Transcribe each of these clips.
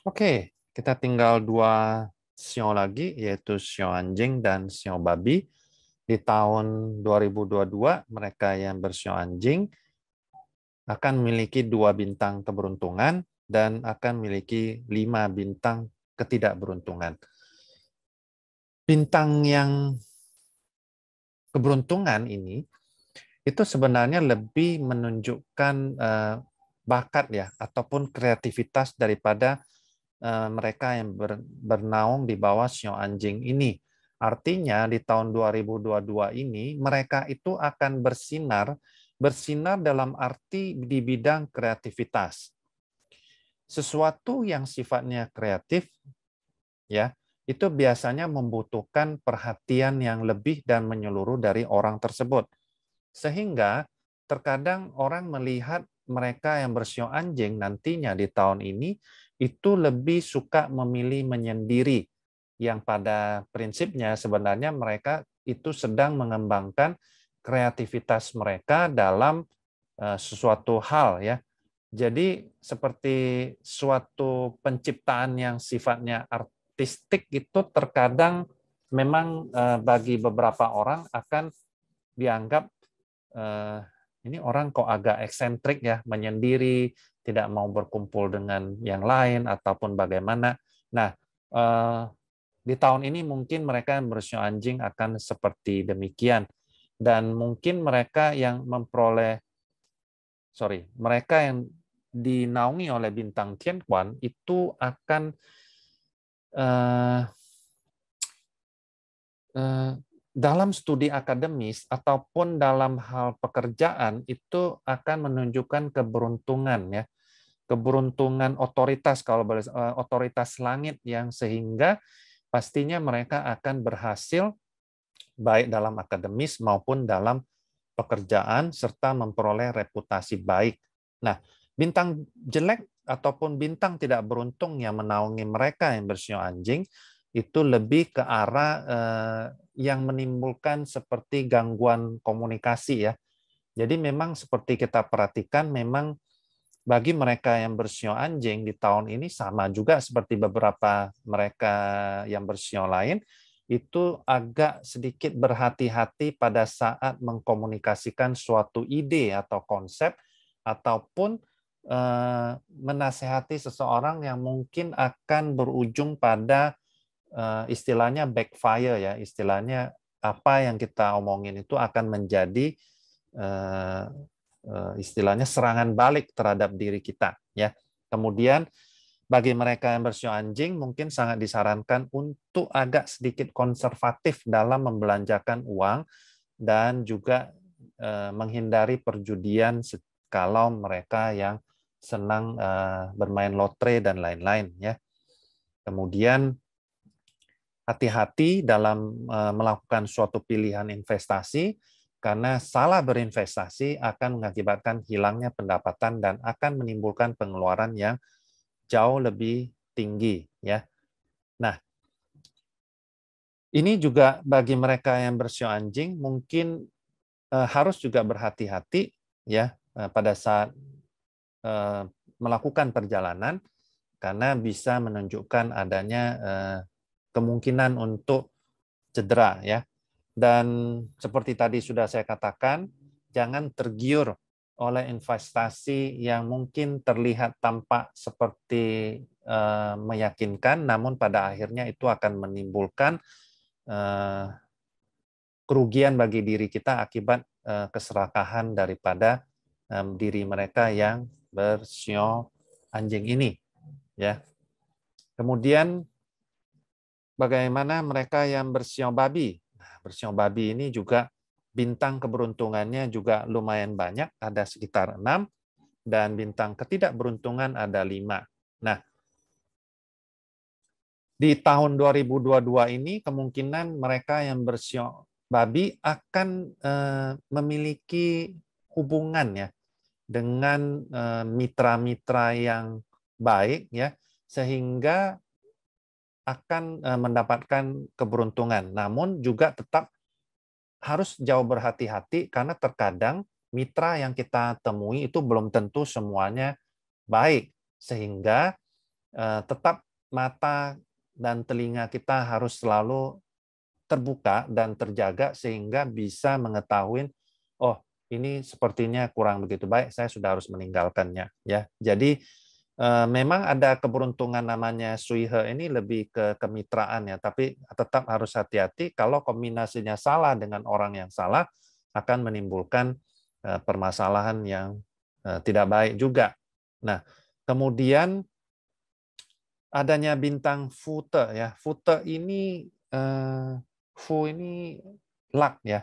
Oke, kita tinggal dua sio lagi, yaitu sio anjing dan sio babi. Di tahun 2022, mereka yang bersio anjing akan memiliki 2 bintang keberuntungan dan akan memiliki 5 bintang ketidakberuntungan. Bintang yang keberuntungan ini itu sebenarnya lebih menunjukkan bakat ya ataupun kreativitas daripada mereka yang bernaung di bawah sio anjing ini. Artinya di tahun 2022 ini mereka itu akan bersinar dalam arti di bidang kreativitas. Sesuatu yang sifatnya kreatif ya, itu biasanya membutuhkan perhatian yang lebih dan menyeluruh dari orang tersebut. Sehingga terkadang orang melihat mereka yang bersio anjing nantinya di tahun ini itu lebih suka memilih menyendiri, yang pada prinsipnya sebenarnya mereka itu sedang mengembangkan kreativitas mereka dalam sesuatu hal ya. Jadi seperti suatu penciptaan yang sifatnya artistik itu terkadang memang bagi beberapa orang akan dianggap ini orang kok agak eksentrik ya, menyendiri, tidak mau berkumpul dengan yang lain ataupun bagaimana. Nah, di tahun ini mungkin mereka yang bersio anjing akan seperti demikian, dan mungkin mereka yang dinaungi oleh bintang Tianquan itu akan eh, eh, dalam studi akademis ataupun dalam hal pekerjaan itu akan menunjukkan keberuntungan ya, keberuntungan otoritas, kalau otoritas langit, yang sehingga pastinya mereka akan berhasil baik dalam akademis maupun dalam pekerjaan serta memperoleh reputasi baik. Nah, bintang jelek ataupun bintang tidak beruntung yang menaungi mereka yang bersio anjing itu lebih ke arah yang menimbulkan seperti gangguan komunikasi ya. Jadi memang seperti kita perhatikan, memang bagi mereka yang bersio anjing di tahun ini sama juga seperti beberapa mereka yang bersio lain, itu agak sedikit berhati-hati pada saat mengkomunikasikan suatu ide atau konsep ataupun menasehati seseorang yang mungkin akan berujung pada istilahnya backfire ya, istilahnya apa yang kita omongin itu akan menjadi eh, istilahnya serangan balik terhadap diri kita ya. Kemudian bagi mereka yang bersio anjing mungkin sangat disarankan untuk agak sedikit konservatif dalam membelanjakan uang dan juga menghindari perjudian kalau mereka yang senang bermain lotre dan lain-lain ya. Kemudian hati-hati dalam melakukan suatu pilihan investasi, karena salah berinvestasi akan mengakibatkan hilangnya pendapatan dan akan menimbulkan pengeluaran yang jauh lebih tinggi ya. Nah, ini juga bagi mereka yang bersio anjing mungkin harus juga berhati-hati ya pada saat melakukan perjalanan, karena bisa menunjukkan adanya kemungkinan untuk cedera ya. Dan seperti tadi sudah saya katakan, jangan tergiur oleh investasi yang mungkin terlihat tampak seperti meyakinkan, namun pada akhirnya itu akan menimbulkan kerugian bagi diri kita akibat keserakahan daripada diri mereka yang bersio anjing ini ya. Kemudian bagaimana mereka yang bersio babi? Nah, bersio babi ini juga bintang keberuntungannya juga lumayan banyak, ada sekitar 6, dan bintang ketidakberuntungan ada 5. Nah, di tahun 2022 ini kemungkinan mereka yang bersio babi akan memiliki hubungan ya dengan mitra-mitra yang baik ya, sehingga akan mendapatkan keberuntungan. Namun juga tetap harus jauh berhati-hati, karena terkadang mitra yang kita temui itu belum tentu semuanya baik, sehingga tetap mata dan telinga kita harus selalu terbuka dan terjaga sehingga bisa mengetahui, oh ini sepertinya kurang begitu baik, saya sudah harus meninggalkannya. Ya, jadi memang ada keberuntungan namanya suihe ini lebih ke kemitraan ya, tapi tetap harus hati-hati kalau kombinasinya salah dengan orang yang salah akan menimbulkan permasalahan yang tidak baik juga. Nah, kemudian adanya bintang Fute ya. Fute ini Fu ini luck ya.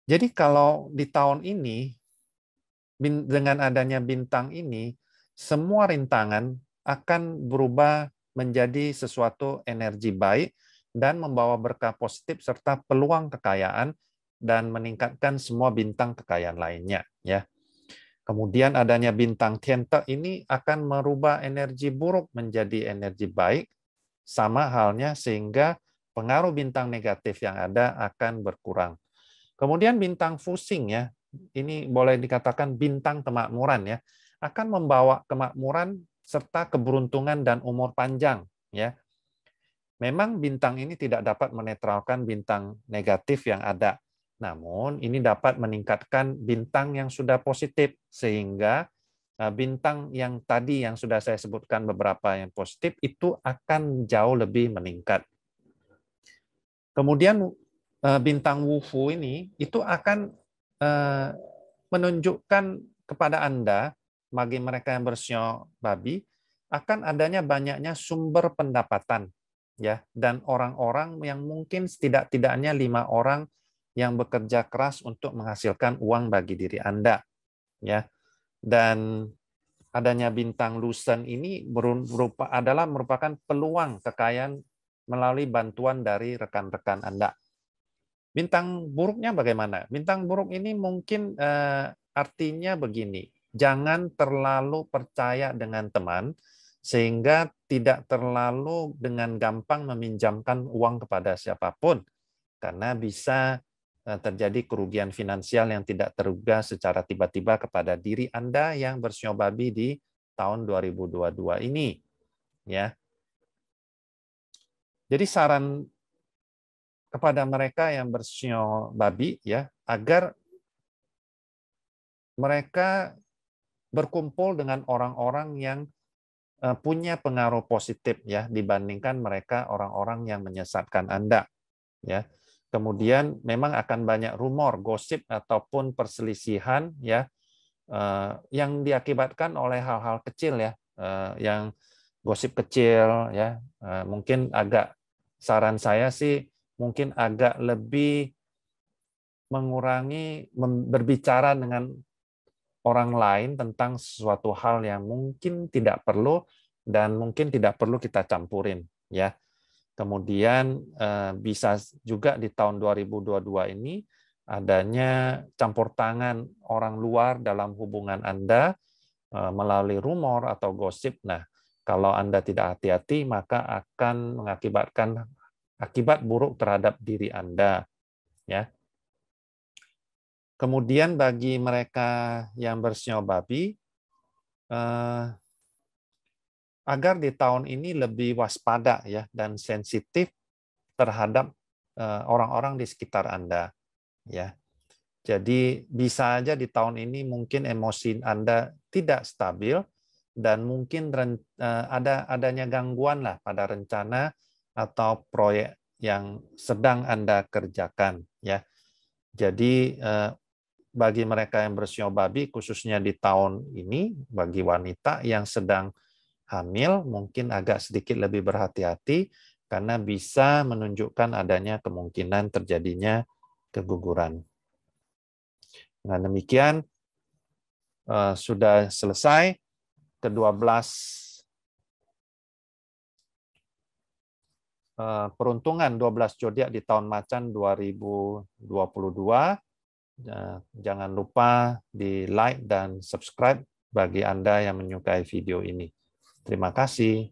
Jadi kalau di tahun ini dengan adanya bintang ini, semua rintangan akan berubah menjadi sesuatu energi baik dan membawa berkah positif serta peluang kekayaan dan meningkatkan semua bintang kekayaan lainnya ya. Kemudian adanya bintang Tiente ini akan merubah energi buruk menjadi energi baik, sama halnya sehingga pengaruh bintang negatif yang ada akan berkurang. Kemudian bintang Fusing ya, ini boleh dikatakan bintang kemakmuran ya, akan membawa kemakmuran serta keberuntungan dan umur panjang ya. Memang bintang ini tidak dapat menetralkan bintang negatif yang ada. Namun ini dapat meningkatkan bintang yang sudah positif sehingga bintang yang tadi yang sudah saya sebutkan beberapa yang positif itu akan jauh lebih meningkat. Kemudian bintang Wufu ini itu akan menunjukkan kepada Anda, bagi mereka yang bersio babi, akan adanya banyaknya sumber pendapatan ya, dan orang-orang yang mungkin setidak-tidaknya 5 orang yang bekerja keras untuk menghasilkan uang bagi diri Anda ya. Dan adanya bintang Lusen ini merupakan peluang kekayaan melalui bantuan dari rekan-rekan Anda. Bintang buruknya bagaimana? Bintang buruk ini mungkin artinya begini, jangan terlalu percaya dengan teman, sehingga tidak terlalu dengan gampang meminjamkan uang kepada siapapun, karena bisa terjadi kerugian finansial yang tidak terduga secara tiba-tiba kepada diri Anda yang bersio babi di tahun 2022 ini. Ya. Jadi saran kepada mereka yang bersio babi ya, agar mereka berkumpul dengan orang-orang yang punya pengaruh positif ya dibandingkan mereka orang-orang yang menyesatkan Anda ya. Kemudian memang akan banyak rumor, gosip ataupun perselisihan ya yang diakibatkan oleh hal-hal kecil ya, yang gosip kecil ya, mungkin agak saran saya sih mungkin agak lebih mengurangi berbicara dengan orang lain tentang sesuatu hal yang mungkin tidak perlu dan mungkin tidak perlu kita campurin ya. Kemudian bisa juga di tahun 2022 ini adanya campur tangan orang luar dalam hubungan Anda melalui rumor atau gosip. Nah, kalau Anda tidak hati-hati maka akan mengakibatkan akibat buruk terhadap diri Anda ya. Kemudian bagi mereka yang bersio babi, agar di tahun ini lebih waspada ya dan sensitif terhadap orang-orang di sekitar Anda. Ya, jadi bisa aja di tahun ini mungkin emosi Anda tidak stabil dan mungkin adanya gangguan lah pada rencana atau proyek yang sedang Anda kerjakan. Ya, jadi bagi mereka yang bersio babi, khususnya di tahun ini, bagi wanita yang sedang hamil, mungkin agak sedikit lebih berhati-hati, karena bisa menunjukkan adanya kemungkinan terjadinya keguguran. Dengan demikian, sudah selesai ke-12 peruntungan 12 zodiak di tahun macan 2022. Jangan lupa di like dan subscribe bagi Anda yang menyukai video ini. Terima kasih.